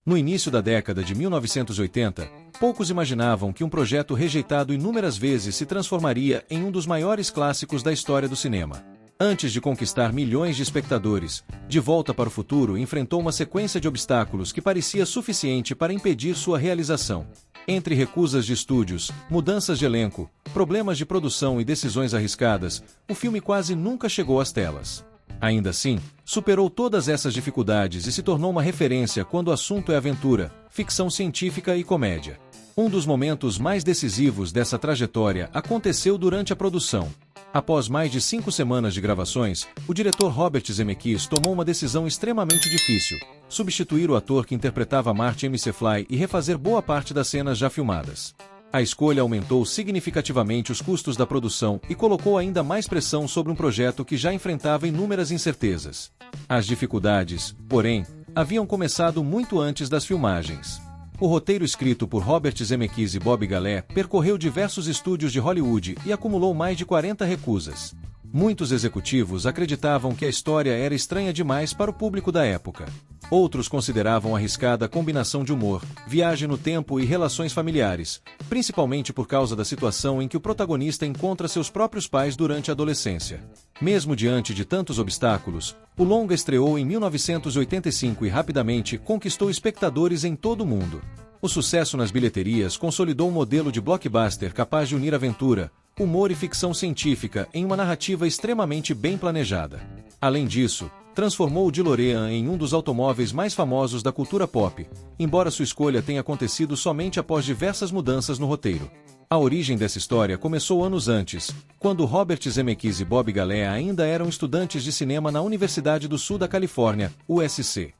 No início da década de 1980, poucos imaginavam que um projeto rejeitado inúmeras vezes se transformaria em um dos maiores clássicos da história do cinema. Antes de conquistar milhões de espectadores, De Volta para o Futuro enfrentou uma sequência de obstáculos que parecia suficiente para impedir sua realização. Entre recusas de estúdios, mudanças de elenco, problemas de produção e decisões arriscadas, o filme quase nunca chegou às telas. Ainda assim, superou todas essas dificuldades e se tornou uma referência quando o assunto é aventura, ficção científica e comédia. Um dos momentos mais decisivos dessa trajetória aconteceu durante a produção. Após mais de 5 semanas de gravações, o diretor Robert Zemeckis tomou uma decisão extremamente difícil: substituir o ator que interpretava Marty McFly e refazer boa parte das cenas já filmadas. A escolha aumentou significativamente os custos da produção e colocou ainda mais pressão sobre um projeto que já enfrentava inúmeras incertezas. As dificuldades, porém, haviam começado muito antes das filmagens. O roteiro escrito por Robert Zemeckis e Bob Gale percorreu diversos estúdios de Hollywood e acumulou mais de 40 recusas. Muitos executivos acreditavam que a história era estranha demais para o público da época. Outros consideravam arriscada a combinação de humor, viagem no tempo e relações familiares, principalmente por causa da situação em que o protagonista encontra seus próprios pais durante a adolescência. Mesmo diante de tantos obstáculos, o longa estreou em 1985 e rapidamente conquistou espectadores em todo o mundo. O sucesso nas bilheterias consolidou um modelo de blockbuster capaz de unir aventura, humor e ficção científica em uma narrativa extremamente bem planejada. Além disso, transformou o DeLorean em um dos automóveis mais famosos da cultura pop, embora sua escolha tenha acontecido somente após diversas mudanças no roteiro. A origem dessa história começou anos antes, quando Robert Zemeckis e Bob Gale ainda eram estudantes de cinema na Universidade do Sul da Califórnia, USC.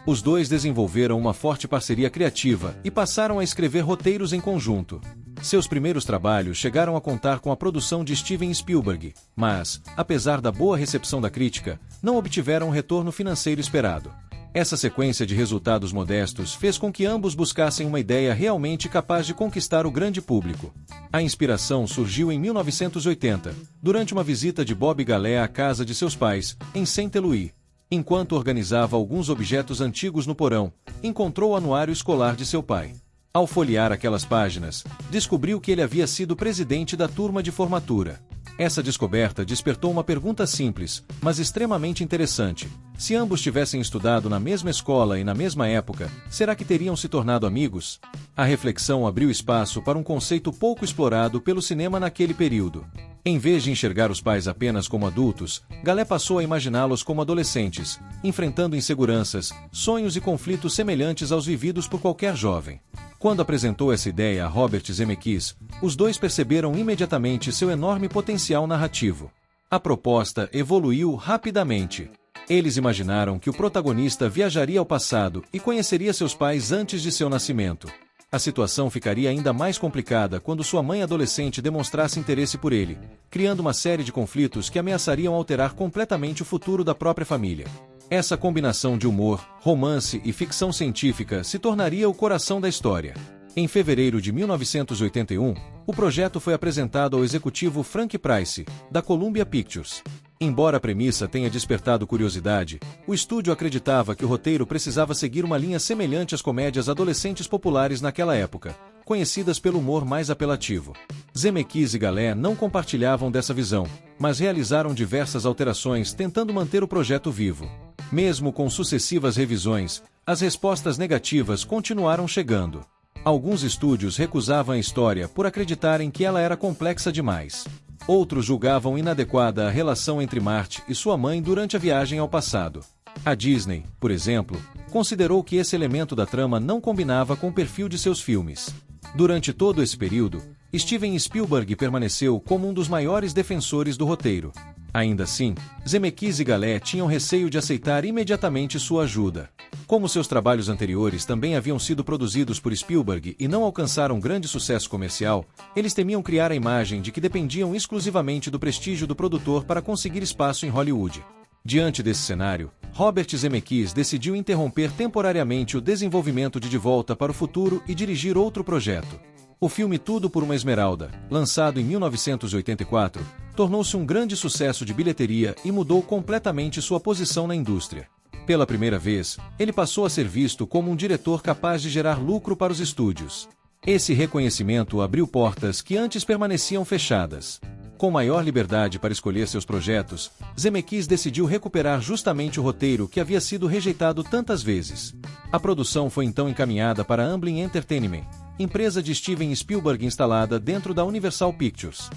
Os dois desenvolveram uma forte parceria criativa e passaram a escrever roteiros em conjunto. Seus primeiros trabalhos chegaram a contar com a produção de Steven Spielberg, mas, apesar da boa recepção da crítica, não obtiveram o retorno financeiro esperado. Essa sequência de resultados modestos fez com que ambos buscassem uma ideia realmente capaz de conquistar o grande público. A inspiração surgiu em 1980, durante uma visita de Bob Gale à casa de seus pais, em Saint-Louis. Enquanto organizava alguns objetos antigos no porão, encontrou o anuário escolar de seu pai. Ao folhear aquelas páginas, descobriu que ele havia sido presidente da turma de formatura. Essa descoberta despertou uma pergunta simples, mas extremamente interessante. Se ambos tivessem estudado na mesma escola e na mesma época, será que teriam se tornado amigos? A reflexão abriu espaço para um conceito pouco explorado pelo cinema naquele período. Em vez de enxergar os pais apenas como adultos, Gale passou a imaginá-los como adolescentes, enfrentando inseguranças, sonhos e conflitos semelhantes aos vividos por qualquer jovem. Quando apresentou essa ideia a Robert Zemeckis, os dois perceberam imediatamente seu enorme potencial narrativo. A proposta evoluiu rapidamente. Eles imaginaram que o protagonista viajaria ao passado e conheceria seus pais antes de seu nascimento. A situação ficaria ainda mais complicada quando sua mãe adolescente demonstrasse interesse por ele, criando uma série de conflitos que ameaçariam alterar completamente o futuro da própria família. Essa combinação de humor, romance e ficção científica se tornaria o coração da história. Em fevereiro de 1981, o projeto foi apresentado ao executivo Frank Price, da Columbia Pictures. Embora a premissa tenha despertado curiosidade, o estúdio acreditava que o roteiro precisava seguir uma linha semelhante às comédias adolescentes populares naquela época, conhecidas pelo humor mais apelativo. Zemeckis e Gale não compartilhavam dessa visão, mas realizaram diversas alterações tentando manter o projeto vivo. Mesmo com sucessivas revisões, as respostas negativas continuaram chegando. Alguns estúdios recusavam a história por acreditarem que ela era complexa demais. Outros julgavam inadequada a relação entre Marty e sua mãe durante a viagem ao passado. A Disney, por exemplo, considerou que esse elemento da trama não combinava com o perfil de seus filmes. Durante todo esse período, Steven Spielberg permaneceu como um dos maiores defensores do roteiro. Ainda assim, Zemeckis e Gale tinham receio de aceitar imediatamente sua ajuda. Como seus trabalhos anteriores também haviam sido produzidos por Spielberg e não alcançaram grande sucesso comercial, eles temiam criar a imagem de que dependiam exclusivamente do prestígio do produtor para conseguir espaço em Hollywood. Diante desse cenário, Robert Zemeckis decidiu interromper temporariamente o desenvolvimento de Volta para o Futuro e dirigir outro projeto. O filme Tudo por uma Esmeralda, lançado em 1984, tornou-se um grande sucesso de bilheteria e mudou completamente sua posição na indústria. Pela primeira vez, ele passou a ser visto como um diretor capaz de gerar lucro para os estúdios. Esse reconhecimento abriu portas que antes permaneciam fechadas. Com maior liberdade para escolher seus projetos, Zemeckis decidiu recuperar justamente o roteiro que havia sido rejeitado tantas vezes. A produção foi então encaminhada para a Amblin Entertainment, empresa de Steven Spielberg instalada dentro da Universal Pictures.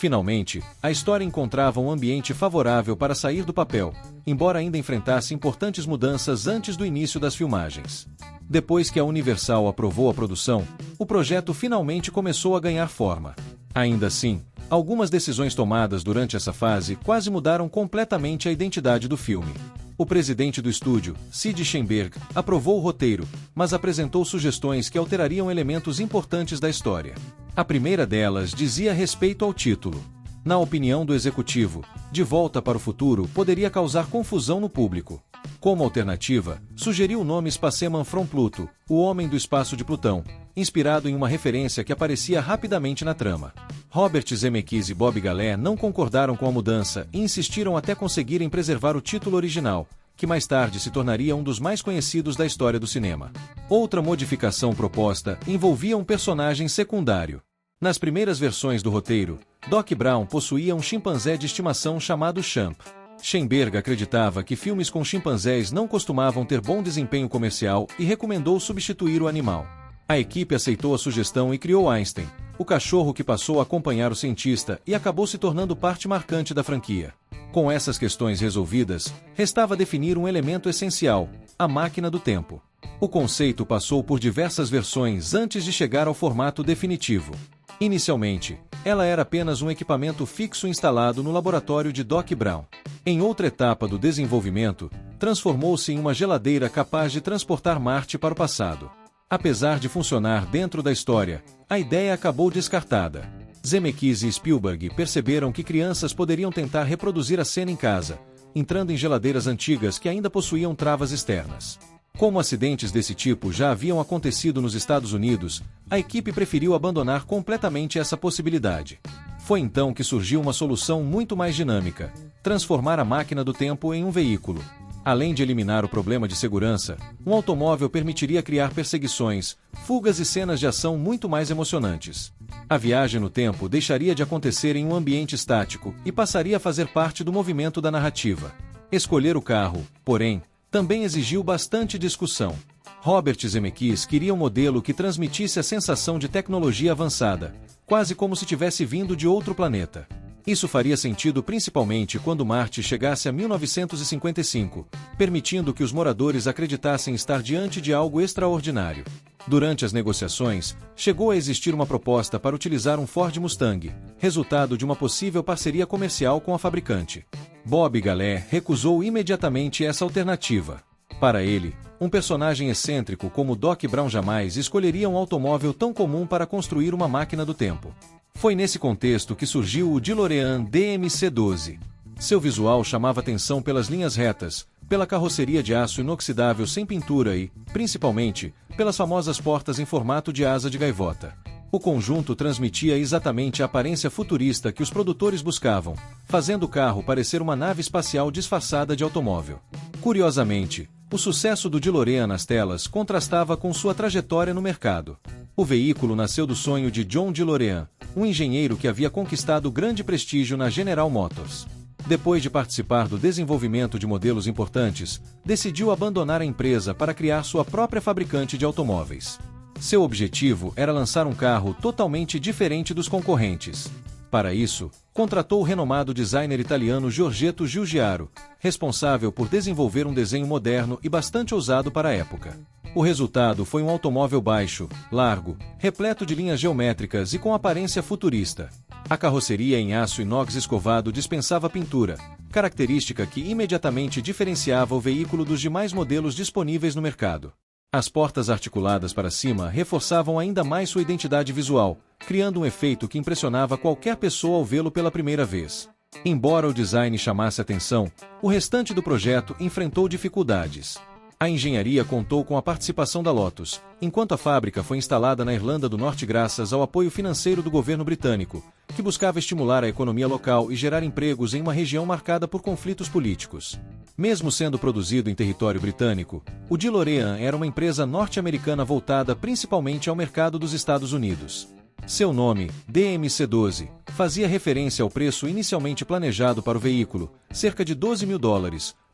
Finalmente, a história encontrava um ambiente favorável para sair do papel, embora ainda enfrentasse importantes mudanças antes do início das filmagens. Depois que a Universal aprovou a produção, o projeto finalmente começou a ganhar forma. Ainda assim, algumas decisões tomadas durante essa fase quase mudaram completamente a identidade do filme. O presidente do estúdio, Sid Sheinberg, aprovou o roteiro, mas apresentou sugestões que alterariam elementos importantes da história. A primeira delas dizia respeito ao título. Na opinião do executivo, De Volta para o Futuro poderia causar confusão no público. Como alternativa, sugeriu o nome Spaceman from Pluto, o Homem do Espaço de Plutão, inspirado em uma referência que aparecia rapidamente na trama. Robert Zemeckis e Bob Gale não concordaram com a mudança e insistiram até conseguirem preservar o título original, que mais tarde se tornaria um dos mais conhecidos da história do cinema. Outra modificação proposta envolvia um personagem secundário. Nas primeiras versões do roteiro, Doc Brown possuía um chimpanzé de estimação chamado Champ. Sheinberg acreditava que filmes com chimpanzés não costumavam ter bom desempenho comercial e recomendou substituir o animal. A equipe aceitou a sugestão e criou Einstein, o cachorro que passou a acompanhar o cientista e acabou se tornando parte marcante da franquia. Com essas questões resolvidas, restava definir um elemento essencial: a máquina do tempo. O conceito passou por diversas versões antes de chegar ao formato definitivo. Inicialmente, ela era apenas um equipamento fixo instalado no laboratório de Doc Brown. Em outra etapa do desenvolvimento, transformou-se em uma geladeira capaz de transportar Marte para o passado. Apesar de funcionar dentro da história, a ideia acabou descartada. Zemeckis e Spielberg perceberam que crianças poderiam tentar reproduzir a cena em casa, entrando em geladeiras antigas que ainda possuíam travas externas. Como acidentes desse tipo já haviam acontecido nos Estados Unidos, a equipe preferiu abandonar completamente essa possibilidade. Foi então que surgiu uma solução muito mais dinâmica: transformar a máquina do tempo em um veículo. Além de eliminar o problema de segurança, um automóvel permitiria criar perseguições, fugas e cenas de ação muito mais emocionantes. A viagem no tempo deixaria de acontecer em um ambiente estático e passaria a fazer parte do movimento da narrativa. Escolher o carro, porém, também exigiu bastante discussão. Robert Zemeckis queria um modelo que transmitisse a sensação de tecnologia avançada, quase como se tivesse vindo de outro planeta. Isso faria sentido principalmente quando Marte chegasse a 1955, permitindo que os moradores acreditassem estar diante de algo extraordinário. Durante as negociações, chegou a existir uma proposta para utilizar um Ford Mustang, resultado de uma possível parceria comercial com a fabricante. Bob Gale recusou imediatamente essa alternativa. Para ele, um personagem excêntrico como Doc Brown jamais escolheria um automóvel tão comum para construir uma máquina do tempo. Foi nesse contexto que surgiu o DeLorean DMC-12. Seu visual chamava atenção pelas linhas retas, pela carroceria de aço inoxidável sem pintura e, principalmente, pelas famosas portas em formato de asa de gaivota. O conjunto transmitia exatamente a aparência futurista que os produtores buscavam, fazendo o carro parecer uma nave espacial disfarçada de automóvel. Curiosamente, o sucesso do DeLorean nas telas contrastava com sua trajetória no mercado. O veículo nasceu do sonho de John DeLorean, um engenheiro que havia conquistado grande prestígio na General Motors. Depois de participar do desenvolvimento de modelos importantes, decidiu abandonar a empresa para criar sua própria fabricante de automóveis. Seu objetivo era lançar um carro totalmente diferente dos concorrentes. Para isso, contratou o renomado designer italiano Giorgetto Giugiaro, responsável por desenvolver um desenho moderno e bastante ousado para a época. O resultado foi um automóvel baixo, largo, repleto de linhas geométricas e com aparência futurista. A carroceria em aço inox escovado dispensava pintura, característica que imediatamente diferenciava o veículo dos demais modelos disponíveis no mercado. As portas articuladas para cima reforçavam ainda mais sua identidade visual, criando um efeito que impressionava qualquer pessoa ao vê-lo pela primeira vez. Embora o design chamasse atenção, o restante do projeto enfrentou dificuldades. A engenharia contou com a participação da Lotus, enquanto a fábrica foi instalada na Irlanda do Norte graças ao apoio financeiro do governo britânico, que buscava estimular a economia local e gerar empregos em uma região marcada por conflitos políticos. Mesmo sendo produzido em território britânico, o DeLorean era uma empresa norte-americana voltada principalmente ao mercado dos Estados Unidos. Seu nome, DMC-12, fazia referência ao preço inicialmente planejado para o veículo, cerca de $12 mil,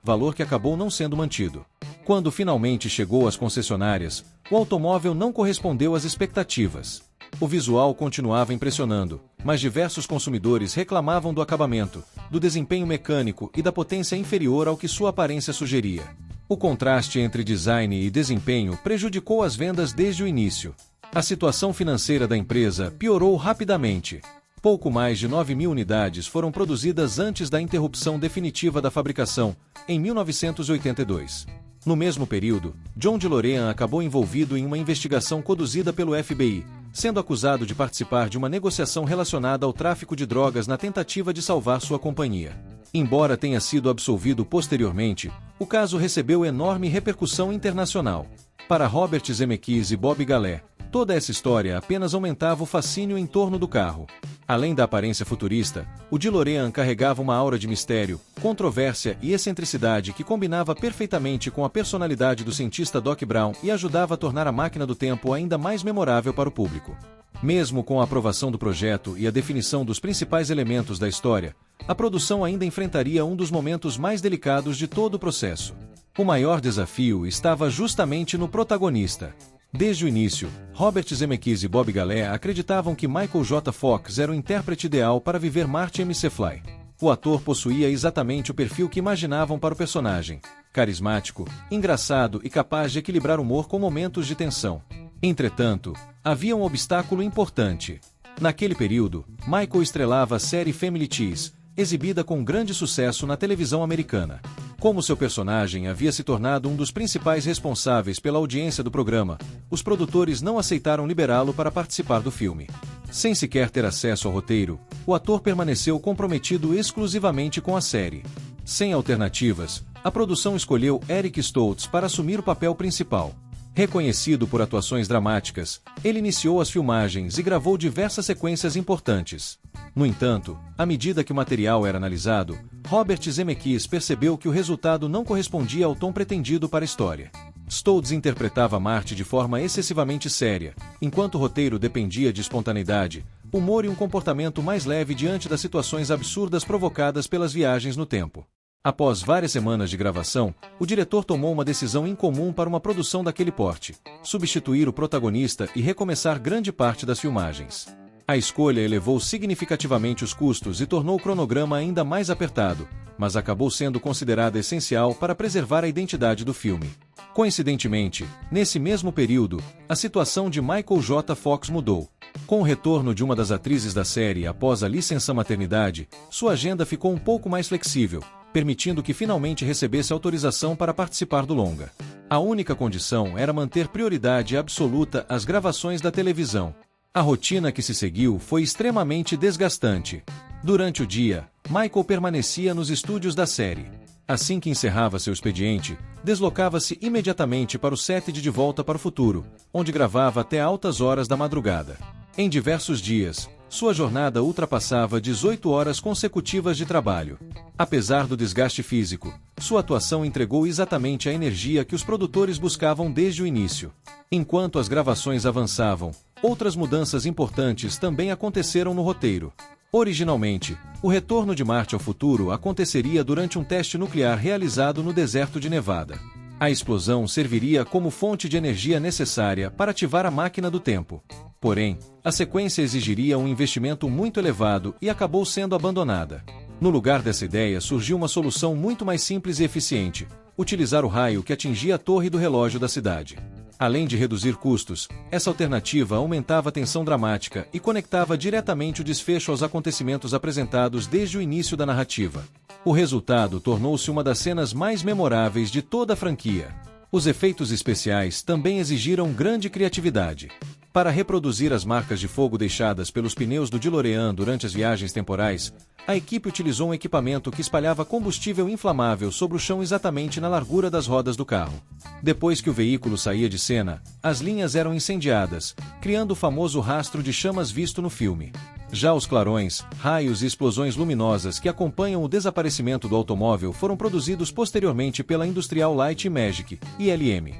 valor que acabou não sendo mantido. Quando finalmente chegou às concessionárias, o automóvel não correspondeu às expectativas. O visual continuava impressionando, mas diversos consumidores reclamavam do acabamento, do desempenho mecânico e da potência inferior ao que sua aparência sugeria. O contraste entre design e desempenho prejudicou as vendas desde o início. A situação financeira da empresa piorou rapidamente. Pouco mais de 9 mil unidades foram produzidas antes da interrupção definitiva da fabricação, em 1982. No mesmo período, John DeLorean acabou envolvido em uma investigação conduzida pelo FBI, sendo acusado de participar de uma negociação relacionada ao tráfico de drogas na tentativa de salvar sua companhia. Embora tenha sido absolvido posteriormente, o caso recebeu enorme repercussão internacional. Para Robert Zemeckis e Bob Galé, toda essa história apenas aumentava o fascínio em torno do carro. Além da aparência futurista, o DeLorean carregava uma aura de mistério, controvérsia e excentricidade que combinava perfeitamente com a personalidade do cientista Doc Brown e ajudava a tornar a máquina do tempo ainda mais memorável para o público. Mesmo com a aprovação do projeto e a definição dos principais elementos da história, a produção ainda enfrentaria um dos momentos mais delicados de todo o processo. O maior desafio estava justamente no protagonista. Desde o início, Robert Zemeckis e Bob Galé acreditavam que Michael J. Fox era o intérprete ideal para viver Marty McFly. O ator possuía exatamente o perfil que imaginavam para o personagem: carismático, engraçado e capaz de equilibrar humor com momentos de tensão. Entretanto, havia um obstáculo importante. Naquele período, Michael estrelava a série Family Ties, exibida com grande sucesso na televisão americana. Como seu personagem havia se tornado um dos principais responsáveis pela audiência do programa, os produtores não aceitaram liberá-lo para participar do filme. Sem sequer ter acesso ao roteiro, o ator permaneceu comprometido exclusivamente com a série. Sem alternativas, a produção escolheu Eric Stoltz para assumir o papel principal. Reconhecido por atuações dramáticas, ele iniciou as filmagens e gravou diversas sequências importantes. No entanto, à medida que o material era analisado, Robert Zemeckis percebeu que o resultado não correspondia ao tom pretendido para a história. Stoltz interpretava Marty de forma excessivamente séria, enquanto o roteiro dependia de espontaneidade, humor e um comportamento mais leve diante das situações absurdas provocadas pelas viagens no tempo. Após várias semanas de gravação, o diretor tomou uma decisão incomum para uma produção daquele porte: substituir o protagonista e recomeçar grande parte das filmagens. A escolha elevou significativamente os custos e tornou o cronograma ainda mais apertado, mas acabou sendo considerada essencial para preservar a identidade do filme. Coincidentemente, nesse mesmo período, a situação de Michael J. Fox mudou. Com o retorno de uma das atrizes da série após a licença maternidade, sua agenda ficou um pouco mais flexível, permitindo que finalmente recebesse autorização para participar do longa. A única condição era manter prioridade absoluta às gravações da televisão. A rotina que se seguiu foi extremamente desgastante. Durante o dia, Michael permanecia nos estúdios da série. Assim que encerrava seu expediente, deslocava-se imediatamente para o set de Volta para o Futuro, onde gravava até altas horas da madrugada. Em diversos dias, sua jornada ultrapassava 18 horas consecutivas de trabalho. Apesar do desgaste físico, sua atuação entregou exatamente a energia que os produtores buscavam desde o início. Enquanto as gravações avançavam, outras mudanças importantes também aconteceram no roteiro. Originalmente, o retorno de Marty ao futuro aconteceria durante um teste nuclear realizado no deserto de Nevada. A explosão serviria como fonte de energia necessária para ativar a máquina do tempo. Porém, a sequência exigiria um investimento muito elevado e acabou sendo abandonada. No lugar dessa ideia surgiu uma solução muito mais simples e eficiente: utilizar o raio que atingia a torre do relógio da cidade. Além de reduzir custos, essa alternativa aumentava a tensão dramática e conectava diretamente o desfecho aos acontecimentos apresentados desde o início da narrativa. O resultado tornou-se uma das cenas mais memoráveis de toda a franquia. Os efeitos especiais também exigiram grande criatividade. Para reproduzir as marcas de fogo deixadas pelos pneus do DeLorean durante as viagens temporais, a equipe utilizou um equipamento que espalhava combustível inflamável sobre o chão exatamente na largura das rodas do carro. Depois que o veículo saía de cena, as linhas eram incendiadas, criando o famoso rastro de chamas visto no filme. Já os clarões, raios e explosões luminosas que acompanham o desaparecimento do automóvel foram produzidos posteriormente pela Industrial Light and Magic, ILM.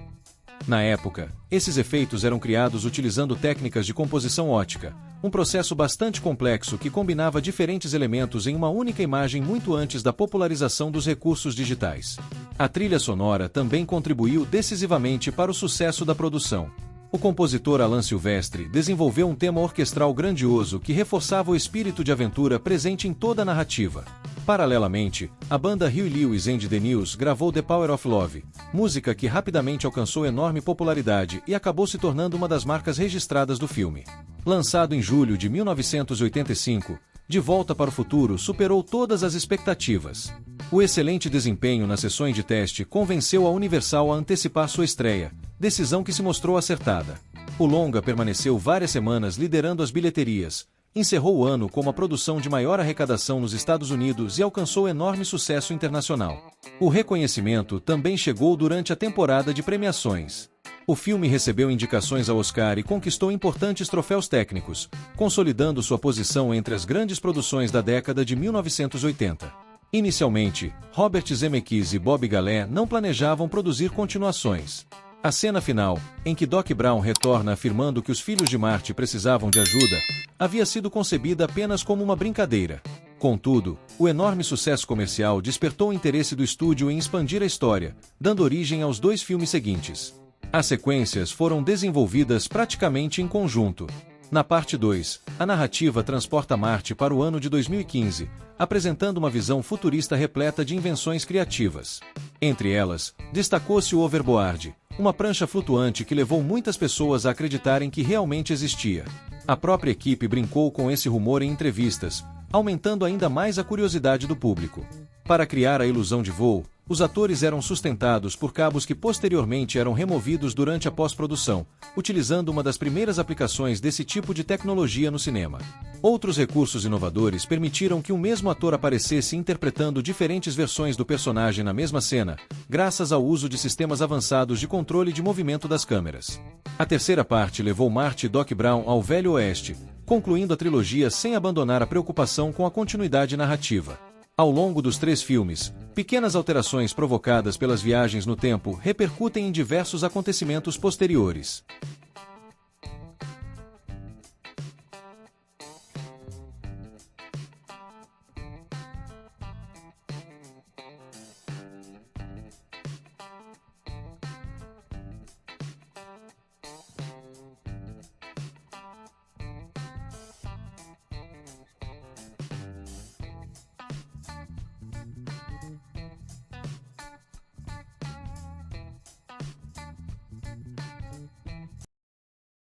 Na época, esses efeitos eram criados utilizando técnicas de composição ótica, um processo bastante complexo que combinava diferentes elementos em uma única imagem muito antes da popularização dos recursos digitais. A trilha sonora também contribuiu decisivamente para o sucesso da produção. O compositor Alan Silvestre desenvolveu um tema orquestral grandioso que reforçava o espírito de aventura presente em toda a narrativa. Paralelamente, a banda Huey Lewis and the News gravou The Power of Love, música que rapidamente alcançou enorme popularidade e acabou se tornando uma das marcas registradas do filme. Lançado em julho de 1985, De Volta para o Futuro superou todas as expectativas. O excelente desempenho nas sessões de teste convenceu a Universal a antecipar sua estreia, decisão que se mostrou acertada. O longa permaneceu várias semanas liderando as bilheterias, encerrou o ano como a produção de maior arrecadação nos Estados Unidos e alcançou enorme sucesso internacional. O reconhecimento também chegou durante a temporada de premiações. O filme recebeu indicações ao Oscar e conquistou importantes troféus técnicos, consolidando sua posição entre as grandes produções da década de 1980. Inicialmente, Robert Zemeckis e Bob Gale não planejavam produzir continuações. A cena final, em que Doc Brown retorna afirmando que os filhos de Marty precisavam de ajuda, havia sido concebida apenas como uma brincadeira. Contudo, o enorme sucesso comercial despertou o interesse do estúdio em expandir a história, dando origem aos 2 filmes seguintes. As sequências foram desenvolvidas praticamente em conjunto. Na parte 2, a narrativa transporta Marty para o ano de 2015, apresentando uma visão futurista repleta de invenções criativas. Entre elas, destacou-se o Overboard, uma prancha flutuante que levou muitas pessoas a acreditarem que realmente existia. A própria equipe brincou com esse rumor em entrevistas, aumentando ainda mais a curiosidade do público. Para criar a ilusão de voo, os atores eram sustentados por cabos que posteriormente eram removidos durante a pós-produção, utilizando uma das primeiras aplicações desse tipo de tecnologia no cinema. Outros recursos inovadores permitiram que o mesmo ator aparecesse interpretando diferentes versões do personagem na mesma cena, graças ao uso de sistemas avançados de controle de movimento das câmeras. A terceira parte levou Marty e Doc Brown ao Velho Oeste, concluindo a trilogia sem abandonar a preocupação com a continuidade narrativa. Ao longo dos 3 filmes, pequenas alterações provocadas pelas viagens no tempo repercutem em diversos acontecimentos posteriores.